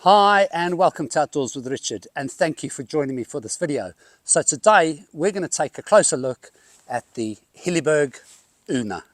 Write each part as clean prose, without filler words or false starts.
Hi and welcome to Outdoors with Richard, and thank you for joining me for this video. So today we're going to take a closer look at the Hilleberg Unna.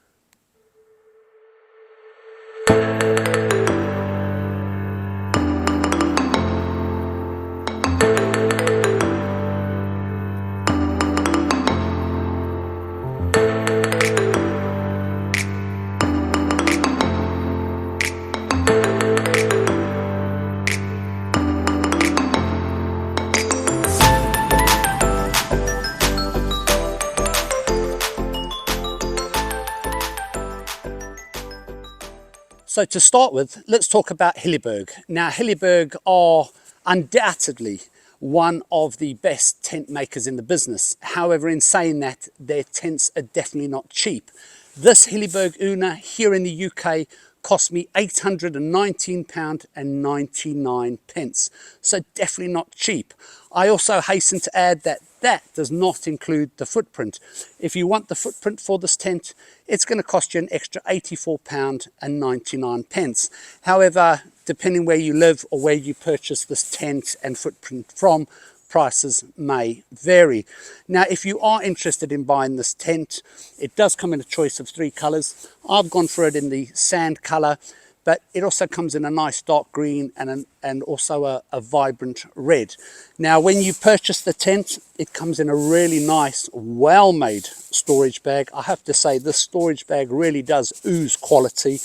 So to start with, let's talk about Hilleberg. Now, Hilleberg are undoubtedly one of the best tent makers in the business. However, in saying that, their tents are definitely not cheap. This Hilleberg Unna here in the UK cost me £819.99, so definitely not cheap. I also hasten to add that that does not include the footprint. If you want the footprint for this tent, it's going to cost you an extra £84.99. However, depending where you live or where you purchase this tent and footprint from, prices may vary. Now, if you are interested in buying this tent, it does come in a choice of 3 colors. I've gone for it in the sand color, but it also comes in a nice dark green and also a vibrant red. Now, when you purchase the tent, it comes in a really nice, well-made storage bag. I have to say, this storage bag really does ooze quality.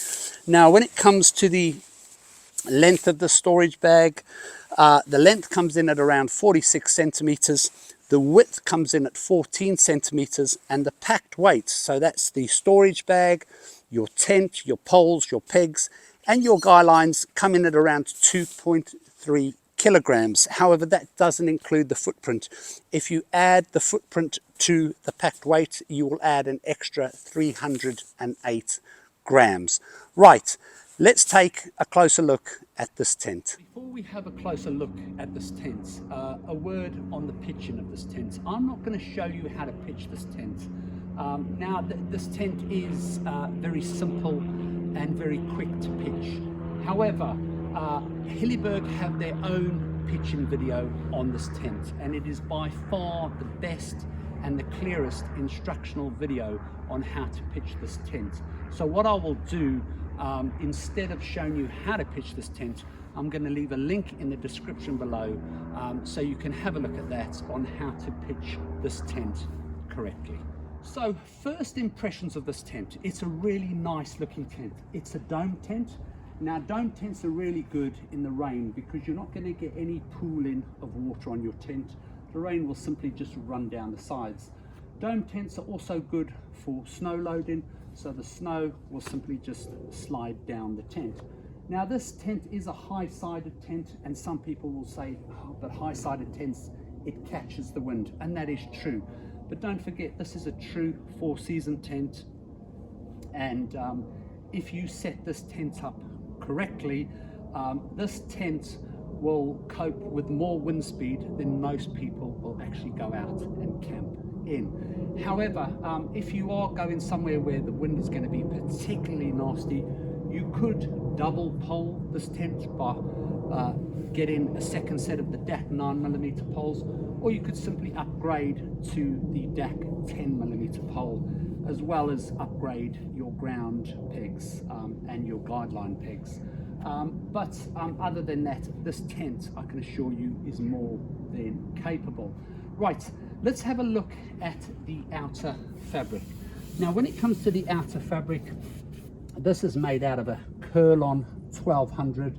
Now, when it comes to the length of the storage bag, the length comes in at around 46 centimeters. The width comes in at 14 centimeters, and the packed weight, so that's the storage bag, your tent, your poles, your pegs, and your guy lines, come in at around 2.3 kilograms. However, that doesn't include the footprint. If you add the footprint to the packed weight, you will add an extra 308 grams. Right, let's take a closer look at this tent. Before we have a closer look at this tent, a word on the pitching of this tent. I'm not going to show you how to pitch this tent. This tent is very simple and very quick to pitch. However, Hilleberg have their own pitching video on this tent, and it is by far the best and the clearest instructional video on how to pitch this tent. So what I will do, instead of showing you how to pitch this tent, I'm going to leave a link in the description below so you can have a look at that on how to pitch this tent correctly. So first impressions of this tent, it's a really nice looking tent. It's a dome tent. Now, dome tents are really good in the rain because you're not going to get any pooling of water on your tent. The rain will simply just run down the sides. Dome tents are also good for snow loading, so the snow will simply just slide down the tent. Now, this tent is a high-sided tent, and some people will say, oh, but high-sided tents, it catches the wind, and that is true. But don't forget, this is a true 4-season tent, and if you set this tent up correctly, this tent will cope with more wind speed than most people will actually go out and camp in. However, if you are going somewhere where the wind is going to be particularly nasty, you could double pole this tent by getting a second set of the DAC 9mm poles, or you could simply upgrade to the DAC 10mm pole, as well as upgrade your ground pegs and your guideline pegs. Other than that, this tent, I can assure you, is more than capable. Right, let's have a look at the outer fabric. Now, when it comes to the outer fabric, this is made out of a Curlon 1200,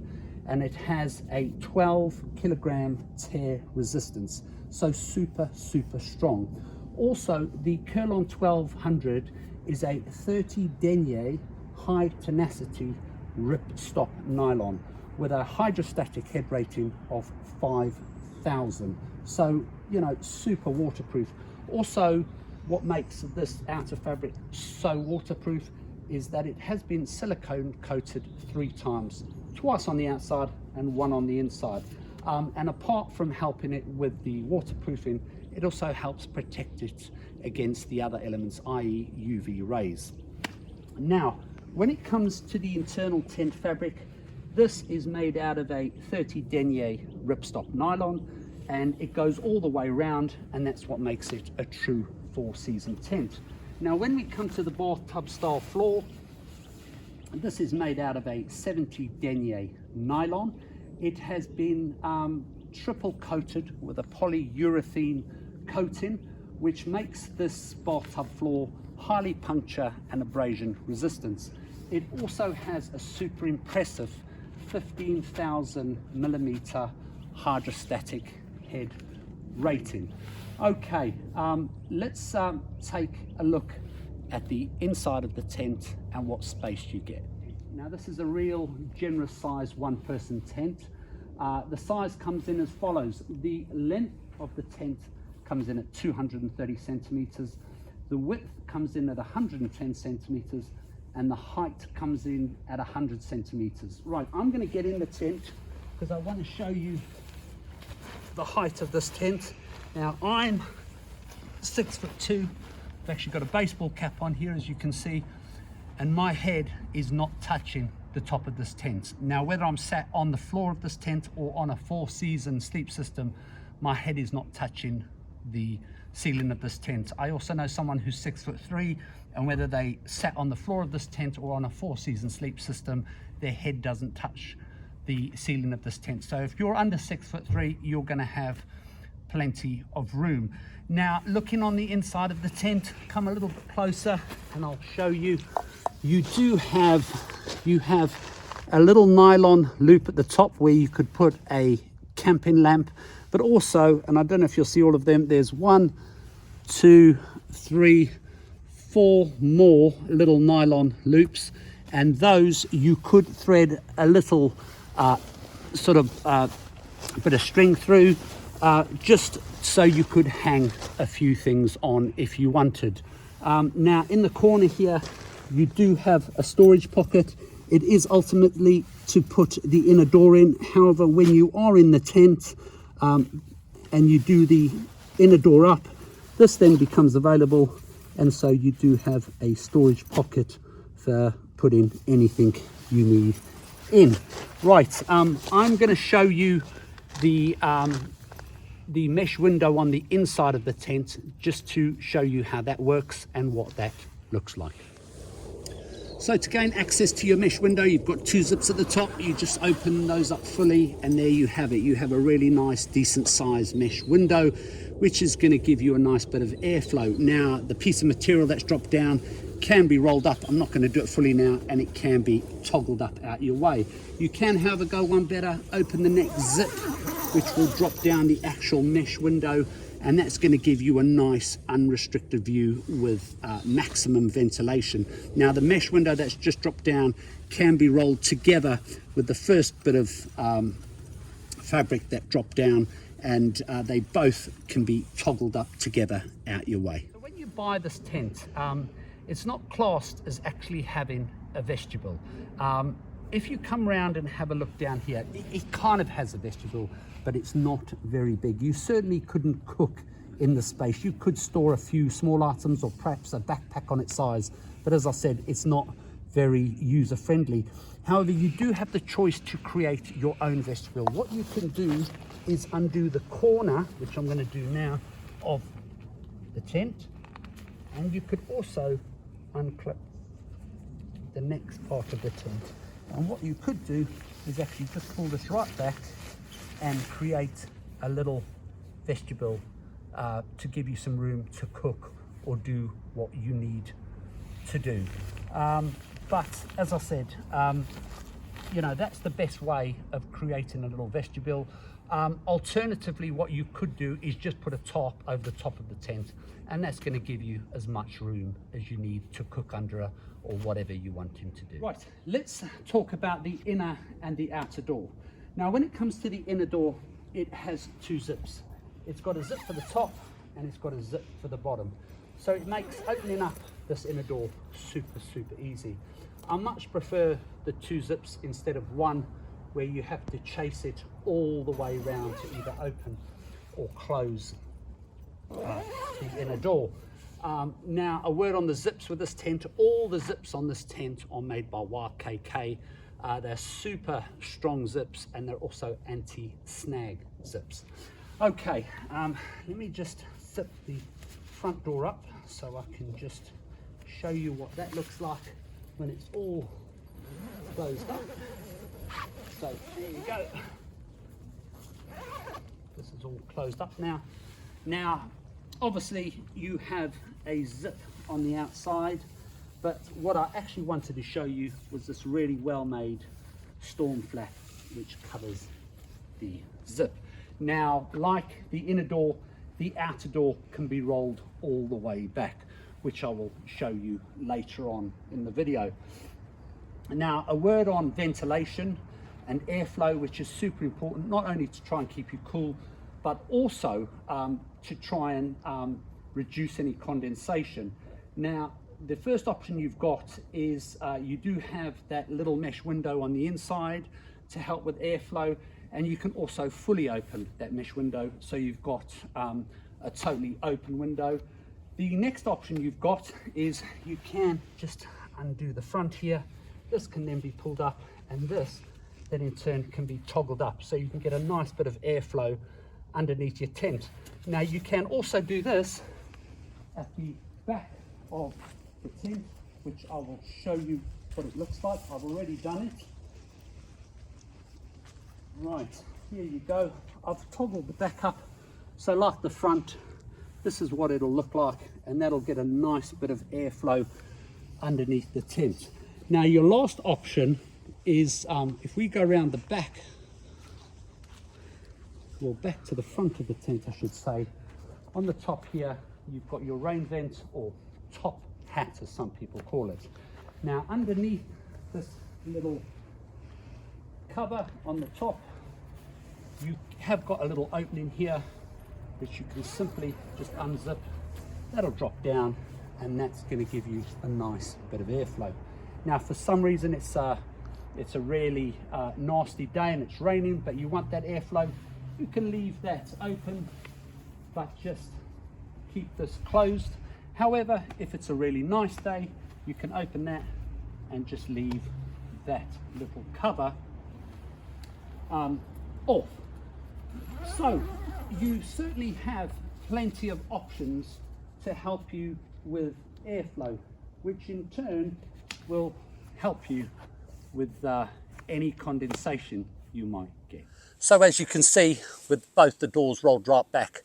and it has a 12 kilogram tear resistance, so super strong. Also, the Curlon 1200 is a 30 denier high tenacity ripstop nylon with a hydrostatic head rating of 5,000, so you know, super waterproof. Also, what makes this outer fabric so waterproof is that it has been silicone coated 3 times, twice on the outside and 1 on the inside. And apart from helping it with the waterproofing, it also helps protect it against the other elements, i.e. UV rays. Now, when it comes to the internal tent fabric, This is made out of a 30 denier ripstop nylon, and it goes all the way around, and that's what makes it a true 4-season tent. Now when we come to the bathtub style floor, this is made out of a 70 denier nylon. It has been triple coated with a polyurethane coating, which makes this bathtub floor highly puncture and abrasion resistance. It also has a super impressive 15,000 millimeter hydrostatic head rating. Okay, let's take a look at the inside of the tent and what space you get. Now this is a real generous size one-person tent. The size comes in as follows. The length of the tent comes in at 230 centimeters. The width comes in at 110 centimeters, and the height comes in at 100 centimeters. Right, I'm going to get in the tent because I want to show you the height of this tent. Now I'm 6'2". I've actually got a baseball cap on here, as you can see, and my head is not touching the top of this tent. Now whether I'm sat on the floor of this tent or on a 4-season sleep system, my head is not touching the ceiling of this tent. I also know someone who's 6'3", and whether they sat on the floor of this tent or on a 4-season sleep system, their head doesn't touch the ceiling of this tent. So if you're under 6'3", you're going to have plenty of room. Now looking on the inside of the tent, come a little bit closer and I'll show you. You have a little nylon loop at the top where you could put a camping lamp, but also, and I don't know if you'll see all of them, there's 1, 2, 3, 4 more little nylon loops, and those you could thread a little bit of string through, just so you could hang a few things on if you wanted. Now in the corner here you do have a storage pocket. It is ultimately to put the inner door in. However, when you are in the tent and you do the inner door up, this then becomes available, and so you do have a storage pocket for putting anything you need in. Right, I'm going to show you the mesh window on the inside of the tent, just to show you how that works and what that looks like. So to gain access to your mesh window, you've got 2 zips at the top. You just open those up fully, and there you have it. You have a really nice, decent sized mesh window, which is going to give you a nice bit of airflow. Now, the piece of material that's dropped down can be rolled up. I'm not going to do it fully now, and it can be toggled up out your way. You can, however, go one better, open the next zip, which will drop down the actual mesh window, and that's going to give you a nice unrestricted view with maximum ventilation. Now the mesh window that's just dropped down can be rolled together with the first bit of fabric that dropped down, and they both can be toggled up together out your way. So when you buy this tent, it's not classed as actually having a vestibule. If you come around and have a look down here, it kind of has a vestibule, but it's not very big. You certainly couldn't cook in the space. You could store a few small items or perhaps a backpack on its size, but as I said, it's not very user friendly. However, you do have the choice to create your own vestibule. What you can do is undo the corner, which I'm going to do now, of the tent, and you could also unclip the next part of the tent. And what you could do is actually just pull this right back and create a little vestibule to give you some room to cook or do what you need to do. But as I said, you know, that's the best way of creating a little vestibule. Alternatively, what you could do is just put a tarp over the top of the tent, and that's going to give you as much room as you need to cook under or whatever you want him to do. Right, let's talk about the inner and the outer door. Now, when it comes to the inner door, it has 2 zips. It's got a zip for the top and it's got a zip for the bottom. So it makes opening up this inner door super, super easy. I much prefer the 2 zips instead of one where you have to chase it all the way around to either open or close the inner door. Now, a word on the zips with this tent. All the zips on this tent are made by YKK. They're super strong zips, and they're also anti-snag zips. Okay, let me just zip the front door up so I can just show you what that looks like when it's all closed up. So there you go. This is all closed up now. Now, obviously you have a zip on the outside, but what I actually wanted to show you was this really well-made storm flap which covers the zip. Now, like the inner door, the outer door can be rolled all the way back, which I will show you later on in the video. Now, a word on ventilation and airflow, which is super important, not only to try and keep you cool, but also to try and reduce any condensation. Now, the first option you've got is you do have that little mesh window on the inside to help with airflow, and you can also fully open that mesh window, so you've got a totally open window. The next option you've got is you can just undo the front here. This can then be pulled up, and this then in turn can be toggled up, so you can get a nice bit of airflow underneath your tent. Now, you can also do this at the back of the tent, which I will show you what it looks like. I've already done it. Right, here you go. I've toggled the back up, so like the front, this is what it'll look like, and that'll get a nice bit of airflow underneath the tent. Now, your last option is if we go around the back, well, back to the front of the tent, I should say. On the top here, you've got your rain vent, or top hat as some people call it. Now, underneath this little cover on the top, you have got a little opening here which you can simply just unzip. That'll drop down, and that's going to give you a nice bit of airflow. Now, for some reason it's a really nasty day and it's raining, but you want that airflow, you can leave that open, but just keep this closed. However, if it's a really nice day, you can open that and just leave that little cover off. So you certainly have plenty of options to help you with airflow, which in turn will help you with any condensation you might get. So as you can see, with both the doors rolled right back,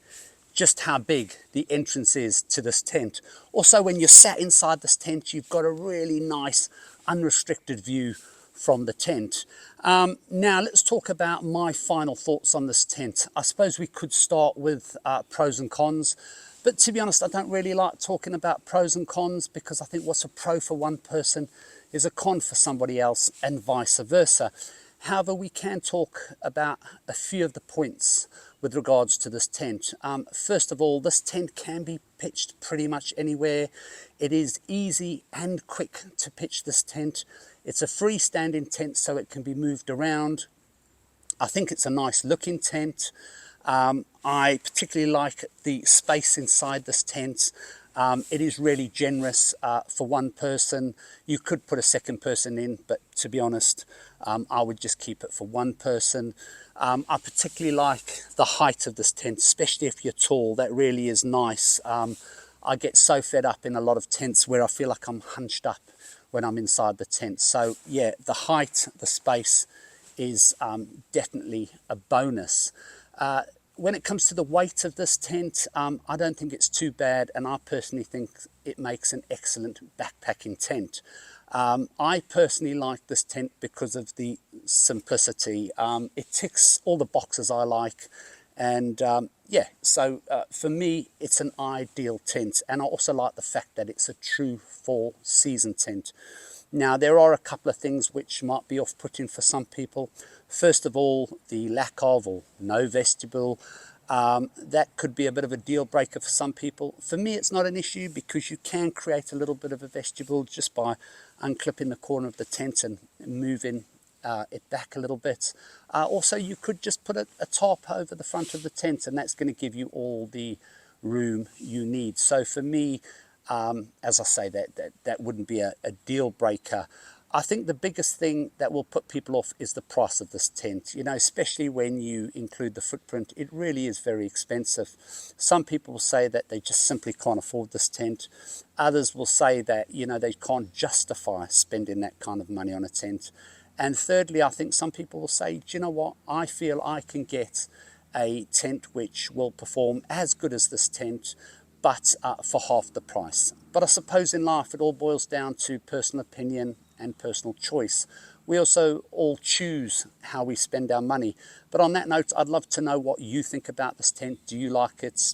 just how big the entrance is to this tent. Also, when you're sat inside this tent, you've got a really nice unrestricted view from the tent. Now let's talk about my final thoughts on this tent. I suppose we could start with pros and cons, but to be honest, I don't really like talking about pros and cons, because I think what's a pro for one person is a con for somebody else, and vice versa. However, we can talk about a few of the points with regards to this tent. First of all, this tent can be pitched pretty much anywhere. It is easy and quick to pitch this tent. It's a freestanding tent, so it can be moved around. I think it's a nice looking tent. I particularly like the space inside this tent. It is really generous for one person. You could put a second person in, but to be honest, I would just keep it for one person. I particularly like the height of this tent, especially if you're tall. That really is nice. I get so fed up in a lot of tents where I feel like I'm hunched up when I'm inside the tent. So yeah, the height, the space is definitely a bonus. When it comes to the weight of this tent, I don't think it's too bad, and I personally think it makes an excellent backpacking tent. I personally like this tent because of the simplicity. It ticks all the boxes I like, and yeah, so for me it's an ideal tent, and I also like the fact that it's a true fall season tent. Now, there are a couple of things which might be off-putting for some people. First of all, the lack of or no vestibule. That could be a bit of a deal breaker for some people. For me, it's not an issue, because you can create a little bit of a vestibule just by unclipping the corner of the tent and moving it back a little bit. Also, you could just put a tarp over the front of the tent, and that's going to give you all the room you need. So for me, as I say, that wouldn't be a deal breaker. I think the biggest thing that will put people off is the price of this tent, you know, especially when you include the footprint. It really is very expensive. Some people will say that they just simply can't afford this tent. Others will say that, you know, they can't justify spending that kind of money on a tent. And thirdly, I think some people will say, do you know what, I feel I can get a tent which will perform as good as this tent, but for half the price. But I suppose in life it all boils down to personal opinion and personal choice. We also all choose how we spend our money. But on that note, I'd love to know what you think about this tent. Do you like it?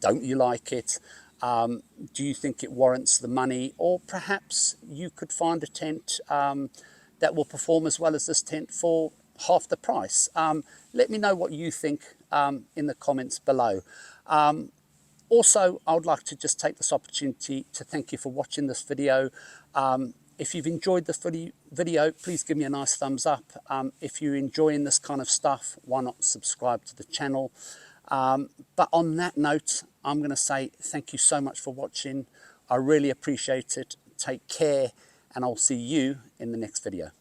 Don't you like it? Do you think it warrants the money? Or perhaps you could find a tent that will perform as well as this tent for half the price. Let me know what you think in the comments below. Also, I would like to just take this opportunity to thank you for watching this video. If you've enjoyed the video, please give me a nice thumbs up. If you're enjoying this kind of stuff, why not subscribe to the channel? But on that note, I'm going to say thank you so much for watching. I really appreciate it. Take care, and I'll see you in the next video.